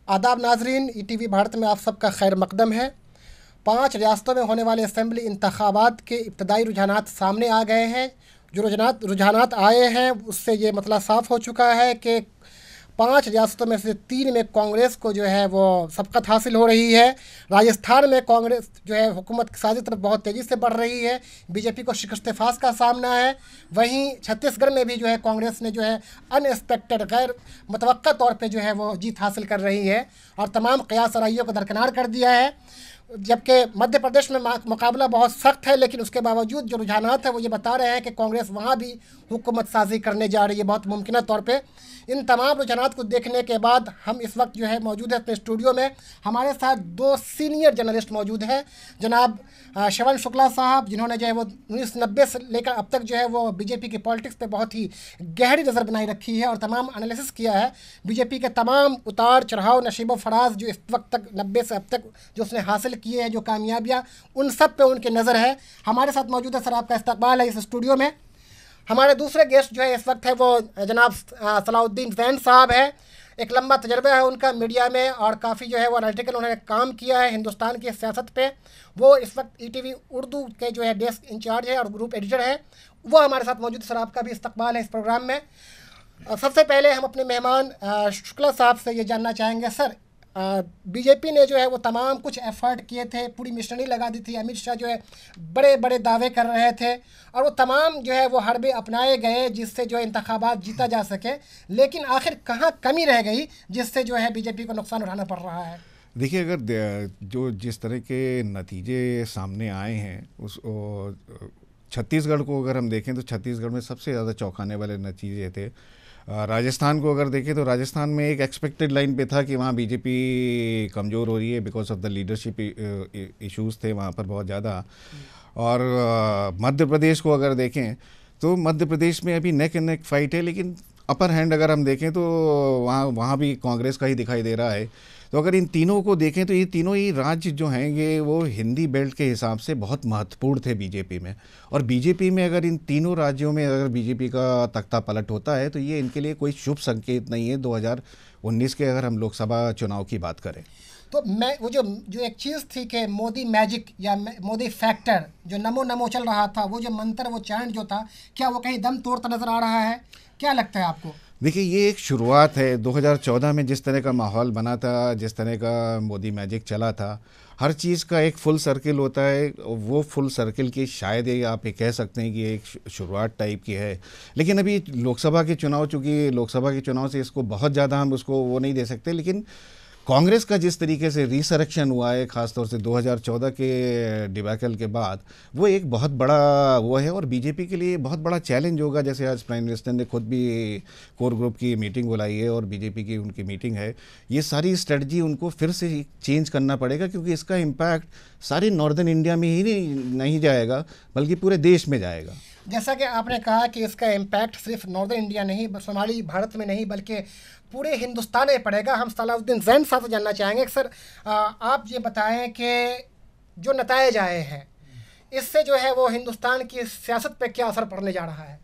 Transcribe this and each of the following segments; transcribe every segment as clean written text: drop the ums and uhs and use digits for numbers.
आदाब नाजरीन, ईटीवी भारत में आप सबका खैर मकदम है। 5 रियासतों में होने वाले असम्बली इंतखाबात के इब्तदाई रुझानात सामने आ गए हैं। जो रुझानात आए हैं उससे ये मतलब साफ़ हो चुका है कि 5 रियासतों में से 3 में कांग्रेस को जो है वो सबकत हासिल हो रही है। राजस्थान में कांग्रेस जो है हुकूमत की साजिश तरफ बहुत तेज़ी से बढ़ रही है, बीजेपी को शिकस्त फास का सामना है। वहीं छत्तीसगढ़ में भी जो है कांग्रेस ने जो है अनएक्सपेक्टेड गैर मुतवक्का तौर पे जो है वो जीत हासिल कर रही है और तमाम क़यास आराइयों को दरकिनार कर दिया है। जबकि मध्य प्रदेश में मुकाबला बहुत सख्त है, लेकिन उसके बावजूद जो रुझानात है वो ये बता रहे हैं कि कांग्रेस वहाँ भी हुकूमत साजी करने जा रही है बहुत मुमकिन तौर पे। इन तमाम रुझानात को देखने के बाद हम इस वक्त जो है मौजूद है अपने स्टूडियो में। हमारे साथ 2 सीनियर जर्नलिस्ट मौजूद हैं, जनाब श्रवण शुक्ला साहब, जिन्होंने जो है वो 1990 से लेकर अब तक जो है वो बीजेपी की पॉलिटिक्स पे बहुत ही गहरी नज़र बनाई रखी है और तमाम एनालिसिस किया है बीजेपी के तमाम उतार चढ़ाव, नशीब फराज जो इस वक्त तक 90 से अब तक जो उसने हासिल किए हैं, जो कामयाबियाँ, उन सब पे उनकी नज़र है। हमारे साथ मौजूद है, सर आपका इस्तकबाल है इस स्टूडियो में। हमारे दूसरे गेस्ट जो है इस वक्त है वो जनाब सलाउद्दीन जैन साहब है। एक लंबा तजर्बा है उनका मीडिया में और काफ़ी जो है वो एनालिटिकल उन्होंने काम किया है हिंदुस्तान की सियासत पे। वो इस वक्त ईटीवी उर्दू के जो है डेस्क इंचार्ज है और ग्रुप एडिटर है। वो हमारे साथ मौजूद। सर आपका भी इस्तकबाल है इस प्रोग्राम में। सबसे पहले हम अपने मेहमान शुक्ला साहब से ये जानना चाहेंगे, सर बीजेपी ने जो है वो तमाम कुछ एफर्ट किए थे, पूरी मिशनरी लगा दी थी, अमित शाह जो है बड़े बड़े दावे कर रहे थे और वो तमाम जो है वो हरबे अपनाए गए जिससे जो है इंतखाबात जीता जा सके, लेकिन आखिर कहाँ कमी रह गई जिससे जो है बीजेपी को नुकसान उठाना पड़ रहा है? देखिए, अगर जो जिस तरह के नतीजे सामने आए हैं उस छत्तीसगढ़ को अगर हम देखें तो छत्तीसगढ़ में सबसे ज़्यादा चौंकाने वाले नतीजे थे। राजस्थान को अगर देखें तो राजस्थान में एक एक्सपेक्टेड लाइन पे था कि वहाँ बीजेपी कमज़ोर हो रही है because of the leadership issues थे वहाँ पर बहुत ज़्यादा। और मध्य प्रदेश को अगर देखें तो मध्य प्रदेश में अभी नेक एंड नेक फाइट है, लेकिन अपर हैंड अगर हम देखें तो वहाँ भी कांग्रेस का ही दिखाई दे रहा है। तो अगर इन तीनों को देखें तो ये तीनों ही राज्य जो हैं ये वो हिंदी बेल्ट के हिसाब से बहुत महत्वपूर्ण थे बीजेपी में। और बीजेपी में अगर इन तीनों राज्यों में अगर बीजेपी का तख्ता पलट होता है तो ये इनके लिए कोई शुभ संकेत नहीं है 2019 के अगर हम लोकसभा चुनाव की बात करें तो। मैं वो जो एक चीज़ थी कि मोदी मैजिक या मोदी फैक्टर जो नमो नमो चल रहा था, वो जो मंत्र, वो चैंट जो था, क्या वो कहीं दम तोड़ता नज़र आ रहा है? क्या लगता है आपको? देखिए, ये एक शुरुआत है। 2014 में जिस तरह का माहौल बना था, जिस तरह का मोदी मैजिक चला था, हर चीज़ का एक फुल सर्किल होता है। वो फुल सर्किल की शायद ये आप ये कह सकते हैं कि एक शुरुआत टाइप की है। लेकिन अभी लोकसभा के चुनाव, चूँकि लोकसभा के चुनाव से इसको बहुत ज़्यादा हम उसको वो नहीं दे सकते, लेकिन कांग्रेस का जिस तरीके से रिसरेक्शन हुआ है ख़ासतौर से 2014 के डिबैकल के बाद, वो एक बहुत बड़ा वो है और बीजेपी के लिए बहुत बड़ा चैलेंज होगा। जैसे आज प्राइम मिनिस्टर ने खुद भी कोर ग्रुप की मीटिंग बुलाई है और बीजेपी की उनकी मीटिंग है। ये सारी स्ट्रेटजी उनको फिर से चेंज करना पड़ेगा क्योंकि इसका इम्पैक्ट सारे नॉर्दर्न इंडिया में ही नहीं जाएगा बल्कि पूरे देश में जाएगा। जैसा कि आपने कहा कि इसका इम्पैक्ट सिर्फ नॉर्दर्न इंडिया नहीं, शुमाली भारत में नहीं, बल्कि पूरे हिंदुस्तान में पड़ेगा। हम सलाउद्दीन जैन साहब से जानना चाहेंगे कि सर आप ये बताएं कि जो नताइज आए हैं इससे जो है वो हिंदुस्तान की सियासत पे क्या असर पड़ने जा रहा है?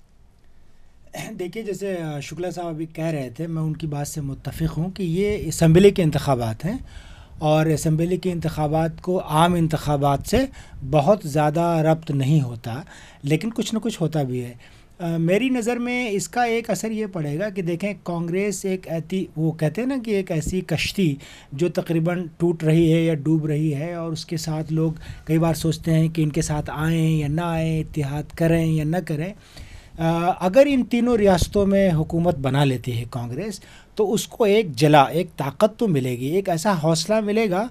देखिए, जैसे शुक्ला साहब अभी कह रहे थे, मैं उनकी बात से मुत्तफ़िक़ हूँ कि ये असम्बली के इंतखाबात हैं और असम्बली के इंतखाबात को आम इंतखाबात से बहुत ज़्यादा रब्त नहीं होता, लेकिन कुछ न कुछ होता भी है। मेरी नज़र में इसका एक असर ये पड़ेगा कि देखें, कांग्रेस एक ऐसी, वो कहते हैं ना कि एक ऐसी कश्ती जो तकरीबन टूट रही है या डूब रही है और उसके साथ लोग कई बार सोचते हैं कि इनके साथ आएँ या ना आएँ, इत्तेहाद करें या ना करें। अगर इन तीनों रियासतों में हुकूमत बना लेती है कांग्रेस तो उसको एक एक ताकत तो मिलेगी, एक ऐसा हौसला मिलेगा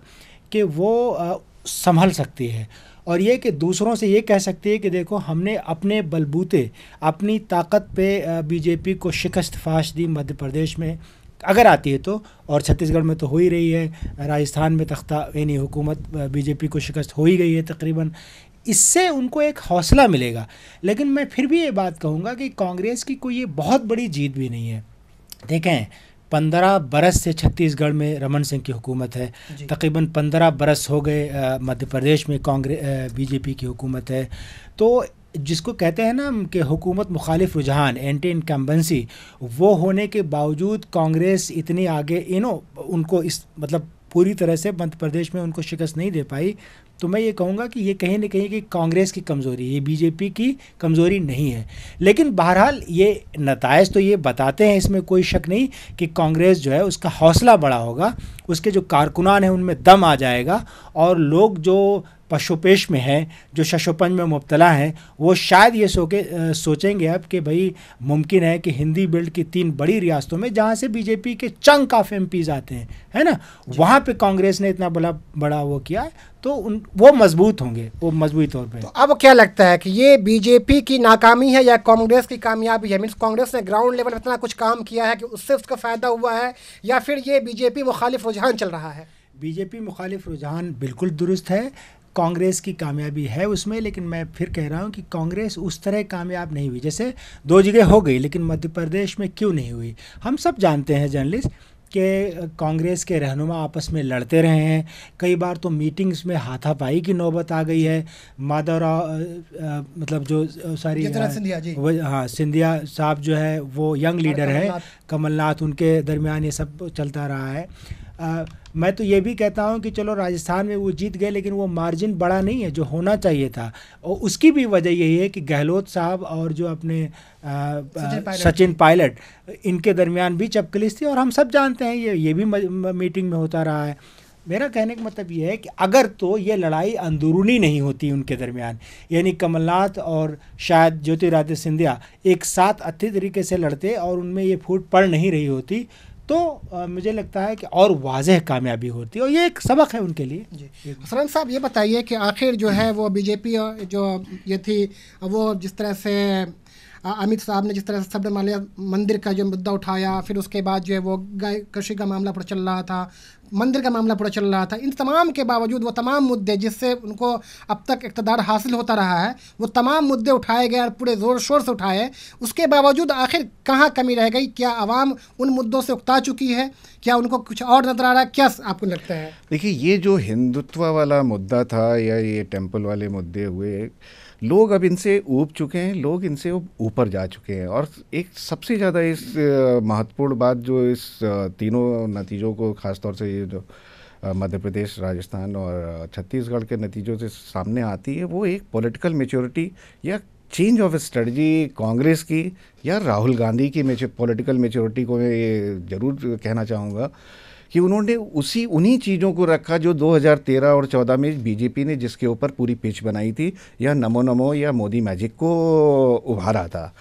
कि वो संभल सकती है और ये कि दूसरों से ये कह सकती है कि देखो, हमने अपने बलबूते, अपनी ताकत पे बीजेपी को शिकस्त फाश दी मध्य प्रदेश में अगर आती है तो, और छत्तीसगढ़ में तो हो ही रही है, राजस्थान में तख्ता यानी हुकूमत बीजेपी को शिकस्त हो ही गई है तकरीबन। इससे उनको एक हौसला मिलेगा। लेकिन मैं फिर भी ये बात कहूँगा कि कांग्रेस की कोई ये बहुत बड़ी जीत भी नहीं है। देखें, 15 बरस से छत्तीसगढ़ में रमन सिंह की हुकूमत है, तकरीबन 15 बरस हो गए मध्य प्रदेश में कांग्रेस बीजेपी की हुकूमत है। तो जिसको कहते हैं ना कि हुकूमत मुखालिफ रुझान, एंटी इनकम्बेंसी, वो होने के बावजूद कांग्रेस इतनी आगे उनको इस मतलब पूरी तरह से मध्य प्रदेश में उनको शिकस्त नहीं दे पाई। तो मैं ये कहूँगा कि ये कहीं न कहीं कि कांग्रेस की कमज़ोरी, ये बीजेपी की कमज़ोरी नहीं है। लेकिन बहरहाल ये नताइज तो ये बताते हैं, इसमें कोई शक नहीं कि कांग्रेस जो है उसका हौसला बड़ा होगा, उसके जो कारकुनान हैं उनमें दम आ जाएगा, और लोग जो पशुपेश में हैं, जो शशोपंज में मुब्तला हैं, वो शायद ये सोचेंगे अब कि भाई मुमकिन है कि हिंदी बेल्ट की 3 बड़ी रियासतों में जहाँ से बीजेपी के चंक ऑफ एमपीज़ आते हैं, है ना, वहाँ पे कांग्रेस ने इतना बड़ा वो किया है, तो वो मजबूत होंगे, वो मजबूत तौर पे। तो अब क्या लगता है कि ये बीजेपी की नाकामी है या कांग्रेस की कामयाबी है? मीन्स कांग्रेस ने ग्राउंड लेवल पर इतना कुछ काम किया है कि उससे उसका फ़ायदा हुआ है, या फिर ये बीजेपी मुखालिफ रुझान चल रहा है? बीजेपी मुखालिफ रुझान बिल्कुल दुरुस्त है, कांग्रेस की कामयाबी है उसमें। लेकिन मैं फिर कह रहा हूँ कि कांग्रेस उस तरह कामयाब नहीं हुई, जैसे 2 जगह हो गई, लेकिन मध्य प्रदेश में क्यों नहीं हुई? हम सब जानते हैं जर्नलिस्ट कि कांग्रेस के रहनुमा आपस में लड़ते रहे हैं, कई बार तो मीटिंग्स में हाथापाई की नौबत आ गई है। माधवराव मतलब जो सारी सिंधिया जी, हाँ, सिंधिया साहब जो है वो यंग लीडर है, कमलनाथ, उनके दरमियान ये सब चलता रहा है। मैं तो ये भी कहता हूँ कि चलो राजस्थान में वो जीत गए, लेकिन वो मार्जिन बड़ा नहीं है जो होना चाहिए था, और उसकी भी वजह यही है कि गहलोत साहब और जो अपने सचिन पायलट, इनके दरमियान भी चपकलिस थी, और हम सब जानते हैं ये भी मीटिंग में होता रहा है। मेरा कहने का मतलब ये है कि अगर तो ये लड़ाई अंदरूनी नहीं होती उनके दरमियान, यानी कमलनाथ और शायद ज्योतिरादित्य सिंधिया एक साथ अच्छे तरीके से लड़ते और उनमें ये फूट पड़ नहीं रही होती, तो मुझे लगता है कि और वाज़ेह कामयाबी होती है, और ये एक सबक है उनके लिए। जी हसनैन साहब, ये बताइए कि आखिर जो है वो बीजेपी जो ये थी, वो जिस तरह से अमित साहब ने जिस तरह से सबरीमाला मंदिर का जो मुद्दा उठाया, फिर उसके बाद जो है वो गाय कृषि का मामला पूरा चल रहा था, मंदिर का मामला पूरा चल रहा था, इन तमाम के बावजूद वो तमाम मुद्दे जिससे उनको अब तक इक़्तिदार हासिल होता रहा है, वो तमाम मुद्दे उठाए गए और पूरे ज़ोर शोर से उठाए, उसके बावजूद आखिर कहाँ कमी रह गई? क्या आवाम उन मुद्दों से उकता चुकी है? क्या उनको कुछ और नज़र आ रहा है? क्या आपको लगता है? देखिए, ये जो हिंदुत्व वाला मुद्दा था या ये टेम्पल वाले मुद्दे हुए, लोग अब इनसे ऊब चुके हैं, लोग इनसे ऊपर जा चुके हैं। और एक सबसे ज़्यादा इस महत्वपूर्ण बात जो इस तीनों नतीजों को, ख़ासतौर से ये जो मध्य प्रदेश, राजस्थान और छत्तीसगढ़ के नतीजों से सामने आती है, वो एक पॉलिटिकल मैच्योरिटी या चेंज ऑफ स्ट्रेटजी कांग्रेस की या राहुल गांधी की पॉलिटिकल मैच्योरिटी को मैं ये ज़रूर कहना चाहूँगा कि उन्होंने उन्हीं चीज़ों को रखा जो 2013 और 14 में बीजेपी ने जिसके ऊपर पूरी पिच बनाई थी, या नमो नमो या मोदी मैजिक को उभारा था।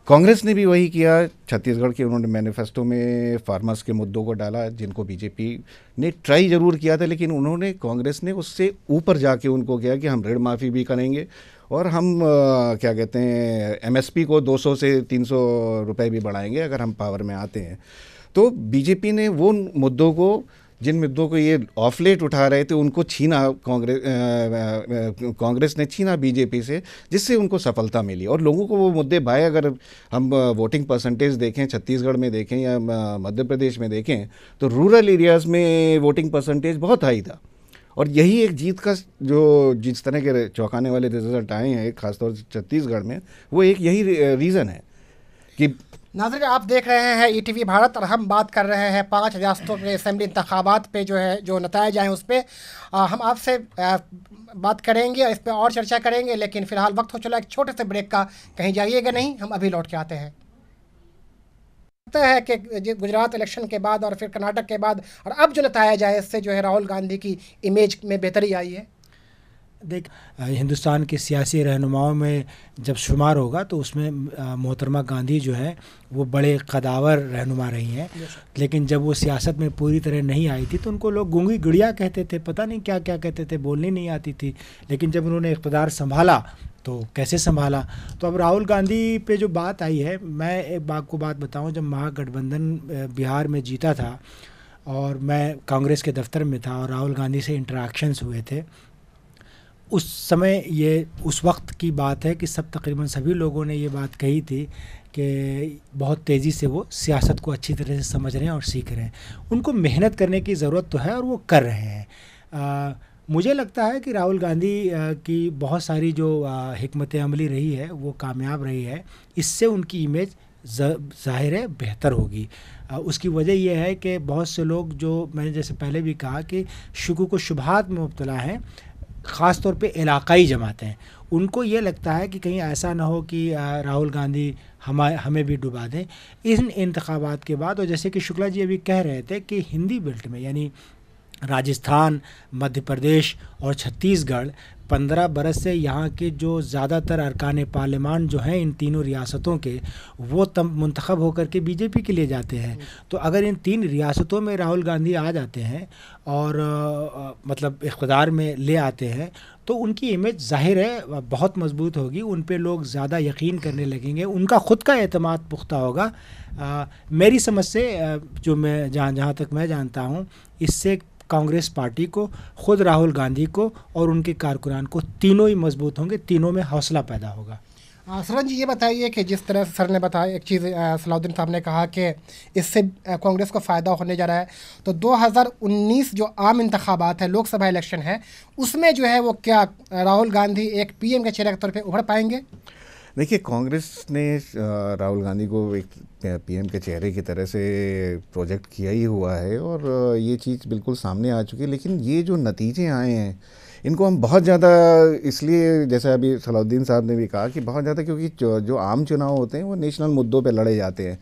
कांग्रेस ने भी वही किया। छत्तीसगढ़ के उन्होंने मैनिफेस्टो में फार्मर्स के मुद्दों को डाला, जिनको बीजेपी ने ट्राई ज़रूर किया था, लेकिन कांग्रेस ने उससे ऊपर जाके उनको किया कि हम ऋण माफ़ी भी करेंगे और हम क्या कहते हैं एमएसपी को 200 से 300 रुपए भी बढ़ाएंगे अगर हम पावर में आते हैं। तो बीजेपी ने वो मुद्दों को, जिन मुद्दों को ये ऑफ लेट उठा रहे थे, उनको छीना, कांग्रेस ने छीना बीजेपी से, जिससे उनको सफलता मिली और लोगों को वो मुद्दे भाए। अगर हम वोटिंग परसेंटेज देखें, छत्तीसगढ़ में देखें या मध्य प्रदेश में देखें, तो रूरल एरियाज़ में वोटिंग परसेंटेज बहुत हाई था। और यही एक जीत का जो जिस तरह के चौंकाने वाले रिजल्ट आए हैं खासतौर से छत्तीसगढ़ में, वो एक यही रीज़न है कि नाज़रीन, आप देख रहे हैं ईटीवी भारत और हम बात कर रहे हैं 5 रियासतों के असेंबली इंतखाबात पे जो है जो नताइज आए उस पर हम आपसे बात करेंगे और इस पर और चर्चा करेंगे। लेकिन फ़िलहाल वक्त हो चला एक छोटे से ब्रेक का, कहीं जाइएगा नहीं, हम अभी लौट के आते हैं। लगता है कि गुजरात इलेक्शन के बाद और फिर कर्नाटक के बाद और अब जो नताइज आए, इससे जो है राहुल गांधी की इमेज में बेहतरी आई है। देख, हिंदुस्तान के सियासी रहनुमाओं में जब शुमार होगा तो उसमें मोहतरमा गांधी जो है वो बड़े कदावर रहनुमा रही हैं। लेकिन जब वो सियासत में पूरी तरह नहीं आई थी तो उनको लोग गूंगी गुड़िया कहते थे, पता नहीं क्या क्या कहते थे, बोलनी नहीं आती थी। लेकिन जब उन्होंने इक़्तिदार संभाला तो कैसे संभाला। तो अब राहुल गांधी पे जो बात आई है, मैं एक आपको बात बताऊं, जब महागठबंधन बिहार में जीता था और मैं कांग्रेस के दफ्तर में था और राहुल गांधी से इंटरेक्शंस हुए थे, उस समय ये उस वक्त की बात है कि तकरीबन सभी लोगों ने ये बात कही थी कि बहुत तेज़ी से वो सियासत को अच्छी तरह से समझ रहे हैं और सीख रहे हैं। उनको मेहनत करने की ज़रूरत तो है और वो कर रहे हैं। मुझे लगता है कि राहुल गांधी की बहुत सारी जो हिकमत अमली रही है वो कामयाब रही है, इससे उनकी इमेज ज़ाहिर है बेहतर होगी। उसकी वजह यह है कि बहुत से लोग, जो मैंने जैसे पहले भी कहा कि शुगु को शुबहात में मुब्तला हैं, ख़ास तौर पे इलाक़ाई जमातें, उनको ये लगता है कि कहीं ऐसा ना हो कि राहुल गांधी हमें भी डुबा दें इन इंतखाबात के बाद। और जैसे कि शुक्ला जी अभी कह रहे थे कि हिंदी बेल्ट में यानी राजस्थान, मध्य प्रदेश और छत्तीसगढ़ 15 बरस से यहाँ के जो ज़्यादातर अरकान पार्लियामान जो हैं इन तीनों रियासतों के, वो तब मुंतखब होकर के बीजेपी के लिए जाते हैं। तो अगर इन 3 रियासतों में राहुल गांधी आ जाते हैं और मतलब इक़्तिदार में ले आते हैं, तो उनकी इमेज ज़ाहिर है बहुत मजबूत होगी, उन पे लोग ज़्यादा यकीन करने लगेंगे, उनका ख़ुद का एतमाद पुख्ता होगा। मेरी समझ से जो मैं जहाँ तक मैं जानता हूँ, इससे कांग्रेस पार्टी को, ख़ुद राहुल गांधी को और उनके कारकुनान को, तीनों ही मजबूत होंगे, तीनों में हौसला पैदा होगा। सरन जी ये बताइए कि जिस तरह सर ने बताया, एक चीज़ सलाउद्दीन साहब ने कहा कि इससे कांग्रेस को फ़ायदा होने जा रहा है, तो 2019 जो आम इंतखाबात है, लोकसभा इलेक्शन है, उसमें जो है वो क्या राहुल गांधी एक पीएम के चेहरे के तौर पे उभर पाएंगे? देखिए, कांग्रेस ने राहुल गांधी को एक पीएम के चेहरे की तरह से प्रोजेक्ट किया ही हुआ है और ये चीज़ बिल्कुल सामने आ चुकी है। लेकिन ये जो नतीजे आए हैं, इनको हम बहुत ज़्यादा, इसलिए जैसे अभी सलाउद्दीन साहब ने भी कहा कि बहुत ज़्यादा, क्योंकि जो आम चुनाव होते हैं वो नेशनल मुद्दों पे लड़े जाते हैं।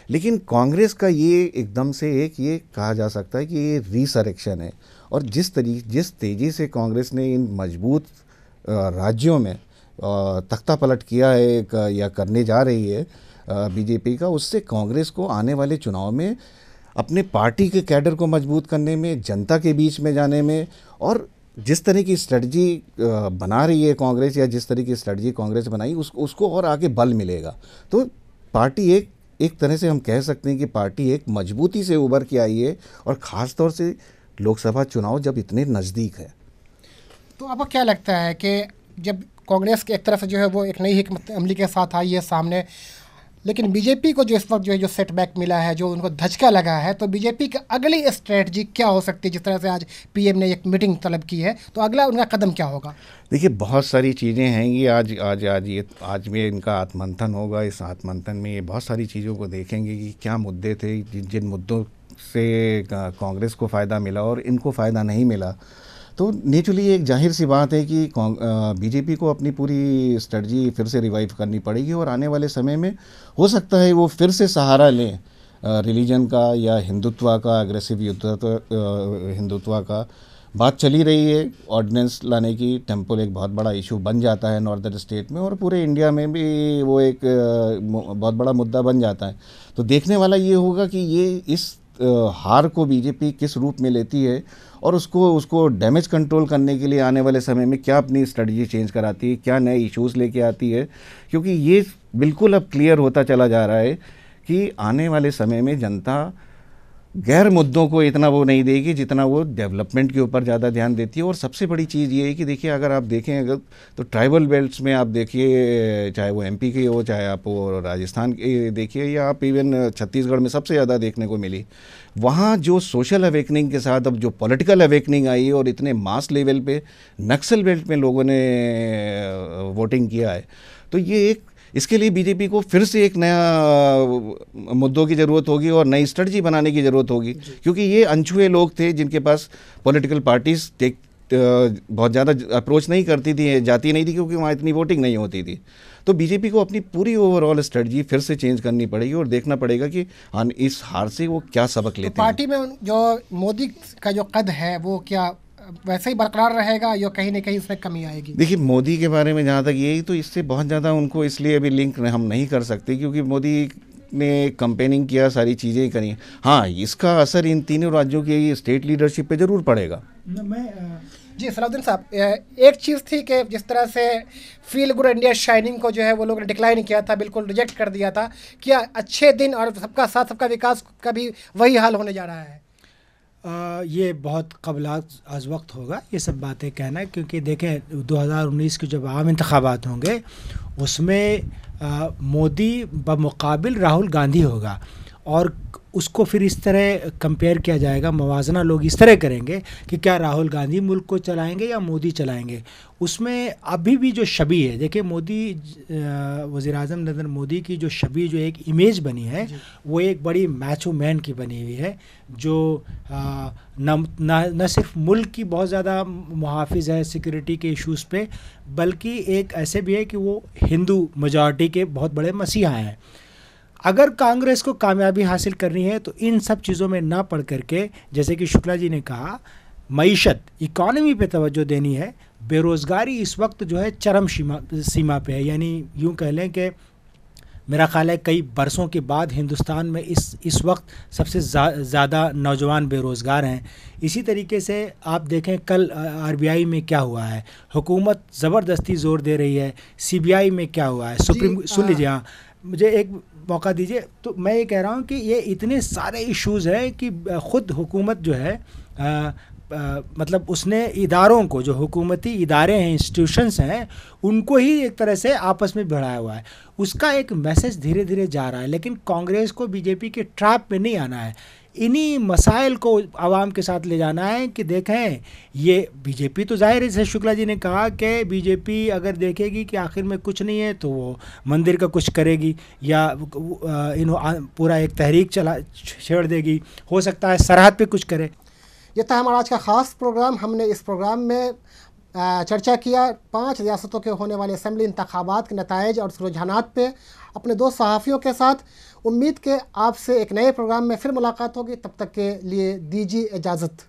लेकिन कांग्रेस का ये एकदम से एक ये कहा जा सकता है कि ये रिसरेक्शन है। और जिस तेज़ी से कांग्रेस ने इन मजबूत राज्यों में तख्ता पलट किया है या करने जा रही है बीजेपी का, उससे कांग्रेस को आने वाले चुनाव में अपने पार्टी के कैडर को मजबूत करने में, जनता के बीच में जाने में, और जिस तरह की स्ट्रेटजी बना रही है कांग्रेस, या जिस तरह की स्ट्रेटजी कांग्रेस बनाई, उसको और आगे बल मिलेगा। तो पार्टी एक तरह से हम कह सकते हैं कि पार्टी एक मजबूती से उभर के आई है, और ख़ास तौर से लोकसभा चुनाव जब इतने नज़दीक है। तो आपको क्या लगता है कि जब कांग्रेस के एक तरफ से जो है वो एक नई हिकमत अमली के साथ आई है सामने, लेकिन बीजेपी को जो इस वक्त जो सेटबैक मिला है, जो उनको धचका लगा है, तो बीजेपी की अगली स्ट्रेटजी क्या हो सकती है? जिस तरह से आज पीएम ने एक मीटिंग तलब की है, तो अगला उनका कदम क्या होगा? देखिए, बहुत सारी चीज़ें हैं ये आज में इनका आत्मंथन होगा। इस आत्मंथन में ये बहुत सारी चीज़ों को देखेंगे कि क्या मुद्दे थे, जिन मुद्दों से कांग्रेस को फ़ायदा मिला और इनको फ़ायदा नहीं मिला। तो नेचुरली एक जाहिर सी बात है कि बीजेपी को अपनी पूरी स्ट्रेटजी फिर से रिवाइव करनी पड़ेगी, और आने वाले समय में हो सकता है वो फिर से सहारा लें रिलीजन का या हिंदुत्व का, अग्रेसिव हिंदुत्व का। बात चली रही है ऑर्डिनेंस लाने की, टेम्पल एक बहुत बड़ा इशू बन जाता है नॉर्दर्न स्टेट में, और पूरे इंडिया में भी वो एक बहुत बड़ा मुद्दा बन जाता है। तो देखने वाला ये होगा कि ये इस हार को बीजेपी किस रूप में लेती है, और उसको डैमेज कंट्रोल करने के लिए आने वाले समय में क्या अपनी स्ट्रेटजी चेंज कराती है, क्या नए इश्यूज़ लेके आती है। क्योंकि ये बिल्कुल अब क्लियर होता चला जा रहा है कि आने वाले समय में जनता गैर मुद्दों को इतना वो नहीं देगी जितना वो डेवलपमेंट के ऊपर ज़्यादा ध्यान देती है। और सबसे बड़ी चीज़ ये है कि देखिए, अगर आप देखें तो ट्राइबल बेल्ट्स में आप देखिए, चाहे वो एमपी के हो, चाहे आप वो राजस्थान के देखिए, या आप इवन छत्तीसगढ़ में सबसे ज़्यादा देखने को मिली। वहाँ जो सोशल अवेकनिंग के साथ अब जो पॉलिटिकल अवेकनिंग आई है, और इतने मास लेवल पे नक्सल बेल्ट में लोगों ने वोटिंग किया है, तो ये इसके लिए बीजेपी को फिर से एक नया मुद्दों की ज़रूरत होगी और नई स्ट्रेटजी बनाने की ज़रूरत होगी। क्योंकि ये अनछुए लोग थे जिनके पास पॉलिटिकल पार्टीज बहुत ज़्यादा अप्रोच नहीं करती थी, जाती नहीं थी, क्योंकि वहाँ इतनी वोटिंग नहीं होती थी। तो बीजेपी को अपनी पूरी ओवरऑल स्ट्रेटजी फिर से चेंज करनी पड़ेगी, और देखना पड़ेगा कि इस हार से वो क्या सबक लेते हैं। पार्टी में जो मोदी का जो कद है वो क्या वैसे ही बरकरार रहेगा, या कहीं ना कहीं उसमें कमी आएगी? देखिए, मोदी के बारे में जहाँ तक यही, तो इससे बहुत ज़्यादा उनको इसलिए अभी लिंक हम नहीं कर सकते, क्योंकि मोदी ने कंपेनिंग किया, सारी चीज़ें करी। हाँ, इसका असर इन तीनों राज्यों की स्टेट लीडरशिप पे ज़रूर पड़ेगा। जी सलाउद्दीन साहब, एक चीज़ थी कि जिस तरह से फील गुड इंडिया शाइनिंग को जो है वो लोगों ने डिक्लाइन किया था, बिल्कुल रिजेक्ट कर दिया था। क्या अच्छे दिन और सबका साथ सबका विकास का भी वही हाल होने जा रहा है? ये बहुत क़ब्ल आज वक्त होगा ये सब बातें कहना, क्योंकि देखें 2019 के जब आम इंतखाबात होंगे उसमें मोदी बमुकाबिल राहुल गांधी होगा, और उसको फिर इस तरह कंपेयर किया जाएगा, मवाजना लोग इस तरह करेंगे कि क्या राहुल गांधी मुल्क को चलाएंगे या मोदी चलाएंगे। उसमें अभी भी जो छवि है, देखिए मोदी वज़ीर आज़म नरेंद्र मोदी की जो छवि, जो एक इमेज बनी है, वो एक बड़ी मैचो मैन की बनी हुई है, जो न सिर्फ मुल्क की बहुत ज़्यादा मुहाफिज है सिक्योरिटी के इश्यूज़ पे, बल्कि एक ऐसे भी है कि वो हिंदू मेजॉरिटी के बहुत बड़े मसीहा हैं। अगर कांग्रेस को कामयाबी हासिल करनी है तो इन सब चीज़ों में ना पड़ करके, जैसे कि शुक्ला जी ने कहा, मईशत, इकॉनमी पे तवज्जो देनी है। बेरोज़गारी इस वक्त जो है चरम सीमा पे है, यानी यूँ कह लें कि मेरा ख़्याल है कई बरसों के बाद हिंदुस्तान में इस वक्त सबसे ज़्यादा नौजवान बेरोज़गार हैं। इसी तरीके से आप देखें कल आरबीआई में क्या हुआ है, हुकूमत ज़बरदस्ती ज़ोर दे रही है। सीबीआई में क्या हुआ है, सुप्रीम, सुन लीजिए, हाँ मुझे एक मौका दीजिए। तो मैं ये कह रहा हूँ कि ये इतने सारे इश्यूज़ हैं कि ख़ुद हुकूमत जो है मतलब उसने इदारों को, जो हुकूमती इदारे हैं, इंस्टीट्यूशंस हैं, उनको ही एक तरह से आपस में भिड़ाया हुआ है। उसका एक मैसेज धीरे धीरे जा रहा है, लेकिन कांग्रेस को बीजेपी के ट्रैप में नहीं आना है। इन्हीं मसाइल को आवाम के साथ ले जाना है कि देखें, ये बीजेपी तो जाहिर है, जैसे शुक्ला जी ने कहा कि बीजेपी अगर देखेगी कि आखिर में कुछ नहीं है तो वो मंदिर का कुछ करेगी या पूरा एक तहरीक छेड़ देगी, हो सकता है सरहद पे कुछ करे। ये था हमारा आज का ख़ास प्रोग्राम। हमने इस प्रोग्राम में चर्चा किया 5 रियासतों के होने वाले असेंबली इंतखाबात के नताइज और रुझानात पे अपने 2 सहाफ़ियों के साथ। उम्मीद के आपसे एक नए प्रोग्राम में फिर मुलाकात होगी। तब तक के लिए दीजिए इजाज़त।